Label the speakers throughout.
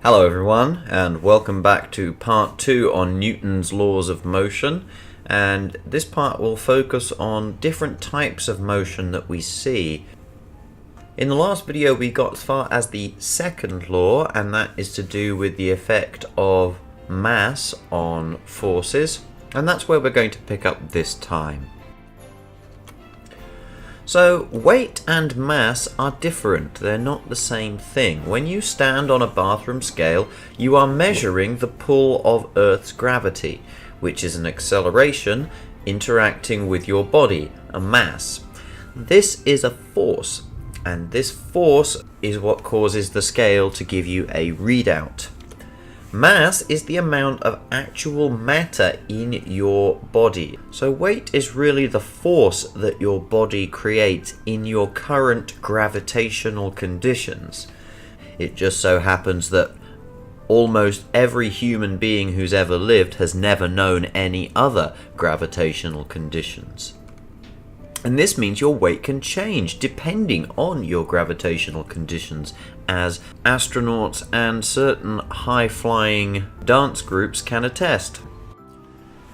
Speaker 1: Hello everyone, and welcome back to part 2 on Newton's laws of motion. And this part will focus on different types of motion that we see. In the last video we got as far as the second law, and that is to do with the effect of mass on forces, and that's where we're going to pick up this time. So weight and mass are different, they're not the same thing. When you stand on a bathroom scale, you are measuring the pull of Earth's gravity, which is an acceleration interacting with your body, a mass. This is a force, and this force is what causes the scale to give you a readout. Mass is the amount of actual matter in your body. So weight is really the force that your body creates in your current gravitational conditions. It just so happens that almost every human being who's ever lived has never known any other gravitational conditions. And this means your weight can change depending on your gravitational conditions, as astronauts and certain high-flying dance groups can attest.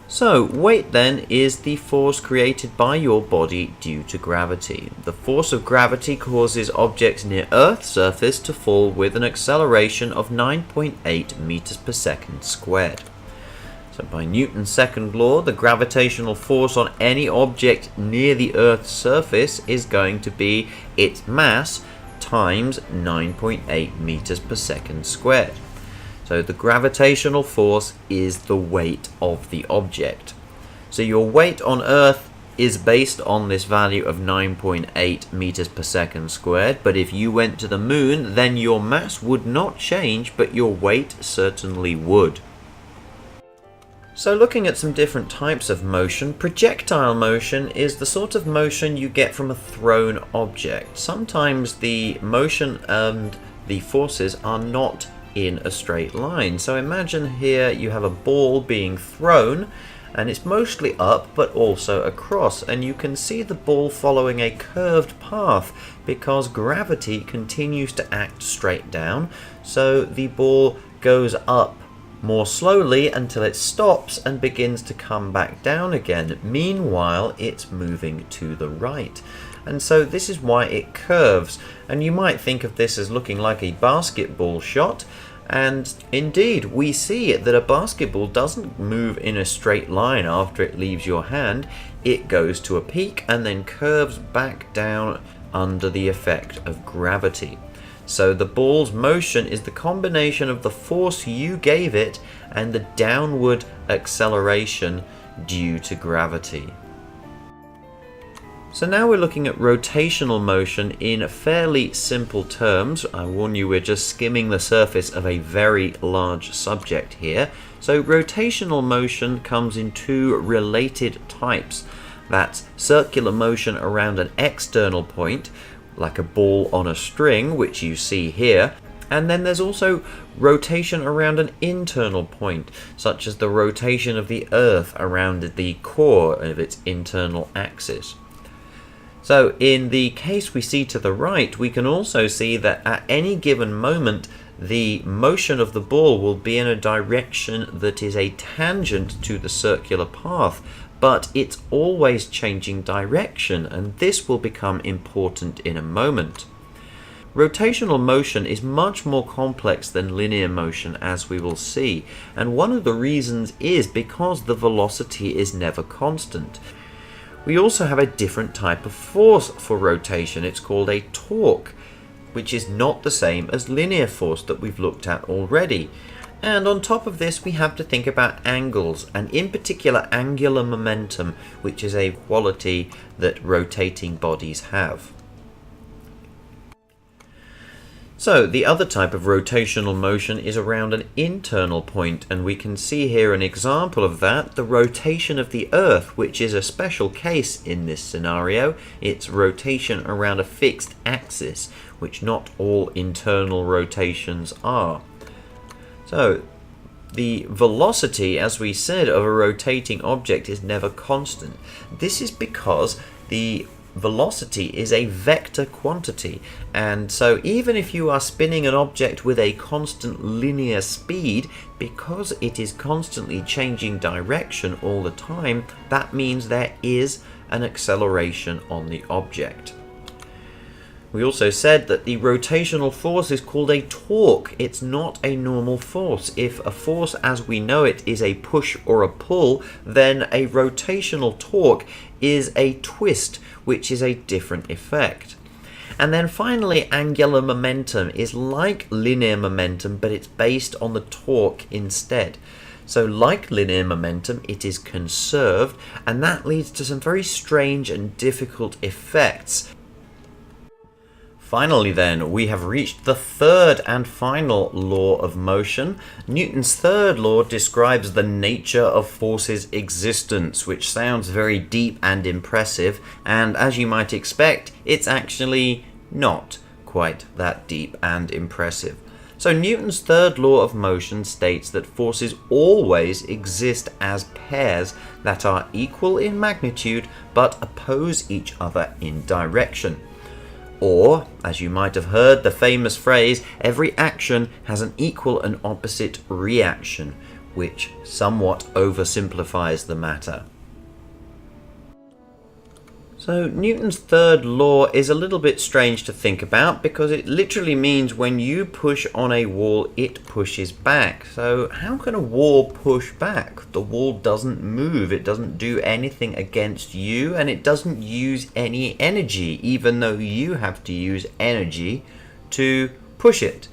Speaker 1: So, weight then is the force created by your body due to gravity. The force of gravity causes objects near Earth's surface to fall with an acceleration of 9.8 meters per second squared. So by Newton's second law, the gravitational force on any object near the Earth's surface is going to be its mass times 9.8 meters per second squared. So the gravitational force is the weight of the object. So your weight on Earth is based on this value of 9.8 meters per second squared, but if you went to the moon, then your mass would not change, but your weight certainly would. So looking at some different types of motion, projectile motion is the sort of motion you get from a thrown object. Sometimes the motion and the forces are not in a straight line. So imagine here you have a ball being thrown, and it's mostly up but also across, and you can see the ball following a curved path because gravity continues to act straight down. So the ball goes up more slowly until it stops and begins to come back down again. Meanwhile, it's moving to the right. And so this is why it curves. And you might think of this as looking like a basketball shot. And indeed, we see that a basketball doesn't move in a straight line after it leaves your hand. It goes to a peak and then curves back down under the effect of gravity. So the ball's motion is the combination of the force you gave it and the downward acceleration due to gravity. So now we're looking at rotational motion in fairly simple terms. I warn you, we're just skimming the surface of a very large subject here. So rotational motion comes in two related types. That's circular motion around an external point, like a ball on a string, which you see here. And then there's also rotation around an internal point, such as the rotation of the Earth around the core of its internal axis. So in the case we see to the right, we can also see that at any given moment, the motion of the ball will be in a direction that is a tangent to the circular path, but it's always changing direction, and this will become important in a moment. Rotational motion is much more complex than linear motion, as we will see, and one of the reasons is because the velocity is never constant. We also have a different type of force for rotation. It's called a torque, which is not the same as linear force that we've looked at already. And on top of this, we have to think about angles, and in particular angular momentum, which is a quality that rotating bodies have. So the other type of rotational motion is around an internal point, and we can see here an example of that, the rotation of the Earth, which is a special case in this scenario. It's rotation around a fixed axis, which not all internal rotations are. So the velocity, as we said, of a rotating object is never constant. This is because the velocity is a vector quantity, and so even if you are spinning an object with a constant linear speed, because it is constantly changing direction all the time, that means there is an acceleration on the object. We also said that the rotational force is called a torque. It's not a normal force. If a force as we know it is a push or a pull, then a rotational torque is a twist, which is a different effect. And then finally, angular momentum is like linear momentum, but it's based on the torque instead. So like linear momentum, it is conserved, and that leads to some very strange and difficult effects. Finally then, we have reached the third and final law of motion. Newton's third law describes the nature of force's existence, which sounds very deep and impressive, and as you might expect, it's actually not quite that deep and impressive. So Newton's third law of motion states that forces always exist as pairs that are equal in magnitude but oppose each other in direction. Or, as you might have heard the famous phrase, every action has an equal and opposite reaction, which somewhat oversimplifies the matter. So Newton's third law is a little bit strange to think about because it literally means when you push on a wall, it pushes back. So how can a wall push back? The wall doesn't move, it doesn't do anything against you, and it doesn't use any energy, even though you have to use energy to push it.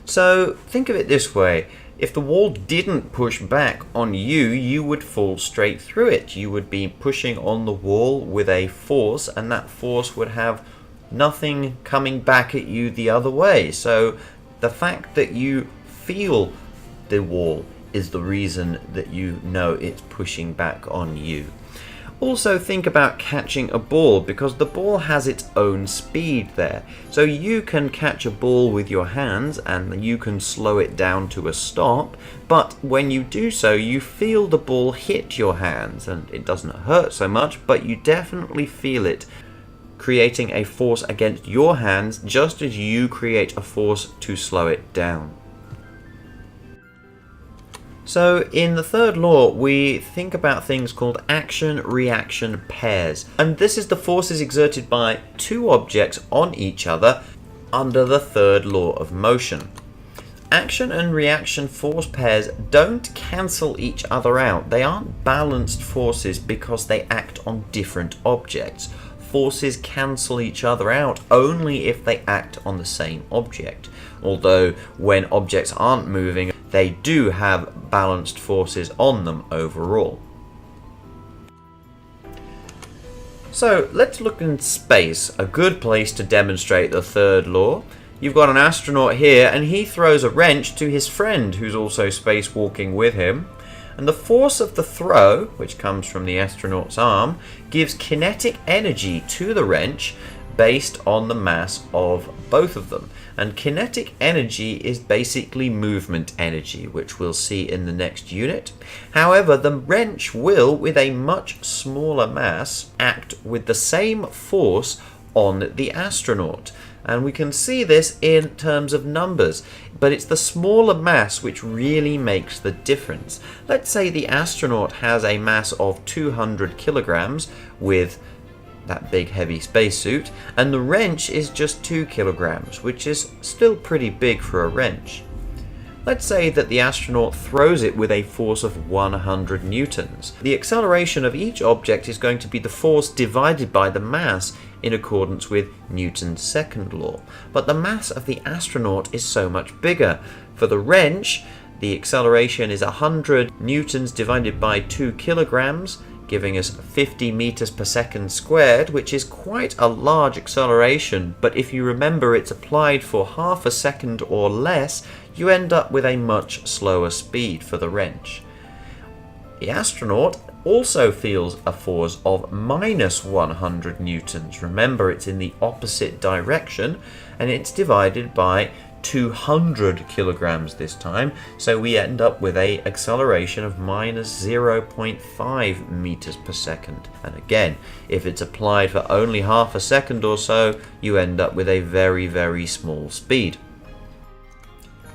Speaker 1: So think of it this way. If the wall didn't push back on you, you would fall straight through it. You would be pushing on the wall with a force, and that force would have nothing coming back at you the other way. So the fact that you feel the wall is the reason that you know it's pushing back on you. Also think about catching a ball, because the ball has its own speed there. So you can catch a ball with your hands and you can slow it down to a stop, but when you do so you feel the ball hit your hands, and it doesn't hurt so much, but you definitely feel it creating a force against your hands, just as you create a force to slow it down. So in the third law, we think about things called action-reaction pairs. And this is the forces exerted by two objects on each other under the third law of motion. Action and reaction force pairs don't cancel each other out. They aren't balanced forces because they act on different objects. Forces cancel each other out only if they act on the same object. Although when objects aren't moving, they do have balanced forces on them overall. So let's look in space, a good place to demonstrate the third law. You've got an astronaut here, and he throws a wrench to his friend who's also spacewalking with him. And the force of the throw, which comes from the astronaut's arm, gives kinetic energy to the wrench based on the mass of both of them. And kinetic energy is basically movement energy, which we'll see in the next unit. However, the wrench will, with a much smaller mass, act with the same force on the astronaut. And we can see this in terms of numbers, but it's the smaller mass which really makes the difference. Let's say the astronaut has a mass of 200 kilograms with that big heavy spacesuit, and the wrench is just 2 kilograms, which is still pretty big for a wrench. Let's say that the astronaut throws it with a force of 100 newtons. The acceleration of each object is going to be the force divided by the mass in accordance with Newton's second law. But the mass of the astronaut is so much bigger. For the wrench, the acceleration is 100 newtons divided by 2 kilograms, giving us 50 meters per second squared, which is quite a large acceleration, but if you remember it's applied for half a second or less, you end up with a much slower speed for the wrench. The astronaut also feels a force of minus 100 newtons. Remember, it's in the opposite direction, and it's divided by 200 kilograms this time, so we end up with an acceleration of minus 0.5 meters per second. And again, if it's applied for only half a second or so, you end up with a very, very small speed.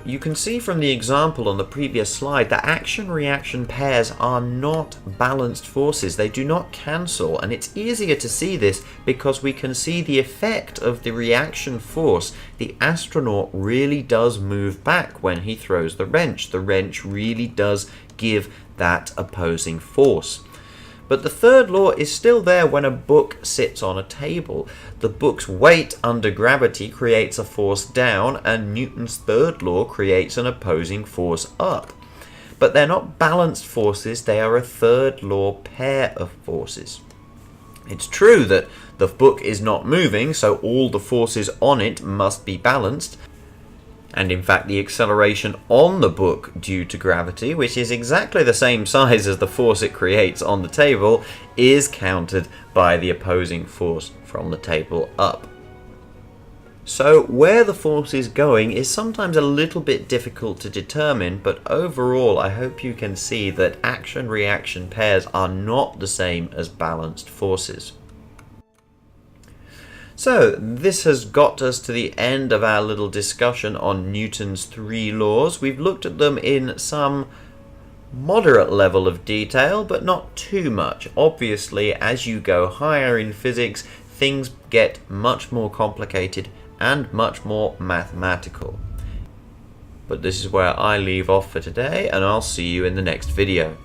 Speaker 1: You can see from the example on the previous slide that action-reaction pairs are not balanced forces. They do not cancel, and it's easier to see this because we can see the effect of the reaction force. The astronaut really does move back when he throws the wrench. The wrench really does give that opposing force. But the third law is still there when a book sits on a table. The book's weight under gravity creates a force down, and Newton's third law creates an opposing force up. But they're not balanced forces, they are a third law pair of forces. It's true that the book is not moving, so all the forces on it must be balanced. And in fact, the acceleration on the book due to gravity, which is exactly the same size as the force it creates on the table, is countered by the opposing force from the table up. So where the force is going is sometimes a little bit difficult to determine, but overall I hope you can see that action-reaction pairs are not the same as balanced forces. So this has got us to the end of our little discussion on Newton's three laws. We've looked at them in some moderate level of detail, but not too much. Obviously, as you go higher in physics, things get much more complicated and much more mathematical. But this is where I leave off for today, and I'll see you in the next video.